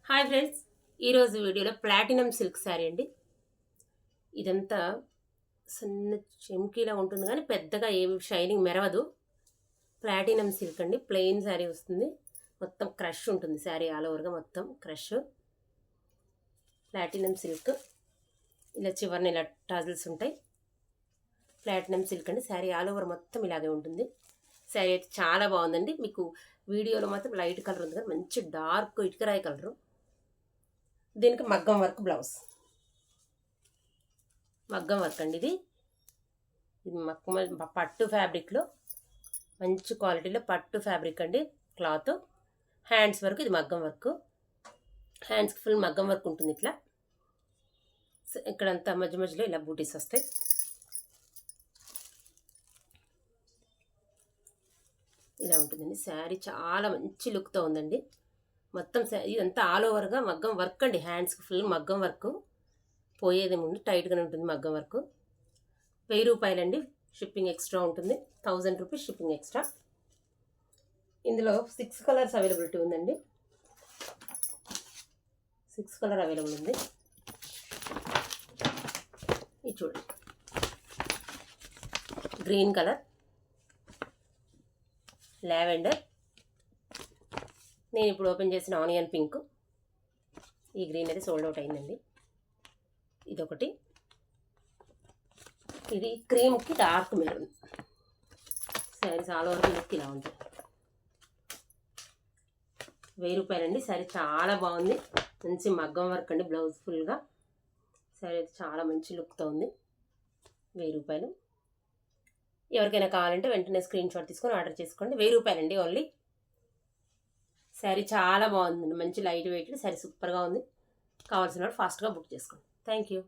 Hi friends, ఈరోజు వీడియోలో platinum silk sari అండి. ఇదంతా సన్న చెమ్కీలా ఉంటుంది కానీ పెద్దగా ఏమి షైనింగ్ మెరవదు. ప్లాటినం సిల్క్ అండి, ప్లెయిన్ శారీ వస్తుంది. మొత్తం క్రష్ ఉంటుంది శారీ ఆల్ ఓవర్గా, మొత్తం క్రష్. ప్లాటినం సిల్క్ ఇలా చివరిని ఇలా టాజిల్స్ ఉంటాయి. ప్లాటినం సిల్క్ అండి, శారీ ఆల్ ఓవర్ మొత్తం ఇలాగే ఉంటుంది. శారీ అయితే చాలా బాగుందండి. మీకు వీడియోలో మాత్రం లైట్ కలర్ ఉంది కానీ మంచి డార్క్ ఇటుకరాయి కలరు. దీనికి మగ్గం వర్క్ బ్లౌజ్, మగ్గం వర్క్ అండి. ఇది పట్టు ఫ్యాబ్రిక్లో మంచి క్వాలిటీలో పట్టు ఫ్యాబ్రిక్ అండి. క్లాత్ హ్యాండ్స్ వరకు ఇది మగ్గం వర్క్. హ్యాండ్స్కి ఫుల్ మగ్గం వర్క్ ఉంటుంది. ఇట్లా ఇక్కడంతా మధ్య మధ్యలో ఇలా బూటీస్ వస్తాయి. ఇలా ఉంటుందండి శారీ, చాలా మంచి లుక్తో ఉందండి. మొత్తం ఇదంతా ఆల్ ఓవర్గా మగ్గం వర్క్ అండి. హ్యాండ్స్కి ఫుల్ మగ్గం వర్క్, పోయేది ముందు టైట్గానే ఉంటుంది మగ్గం వర్క్. 1000 రూపాయలండి, షిప్పింగ్ ఎక్స్ట్రా ఉంటుంది. 1000 రూపీస్ షిప్పింగ్ ఎక్స్ట్రా. ఇందులో 6 కలర్స్ అవైలబిలిటీ ఉందండి. 6 కలర్ అవైలబుల్ ఉంది. ఇది చూడండి, గ్రీన్ కలర్, లావెండర్, నేను ఇప్పుడు ఓపెన్ చేసిన ఆనియన్ పింక్. ఈ గ్రీన్ అయితే సోల్డ్ అవుట్ అయిందండి. ఇదొకటి, ఇది క్రీమ్కి dark maroon. Sarees all over look ఇలా ఉంటుంది. 1000 రూపాయలండి. శారీ చాలా బాగుంది, మంచి మగ్గం వర్క్ అండి. బ్లౌజ్ ఫుల్గా శారీ అయితే చాలా మంచి లుక్తో ఉంది. 1000 రూపాయలు. ఎవరికైనా కావాలంటే వెంటనే స్క్రీన్ షాట్ తీసుకొని ఆర్డర్ చేసుకోండి. 1000 రూపాయలండి ఓన్లీ. శారీ చాలా బాగుందండి, మంచి లైట్ వెయిట్ శారీ, సూపర్గా ఉంది. కావాల్సిన వాడు ఫాస్ట్గా బుక్ చేసుకోండి. Thank you.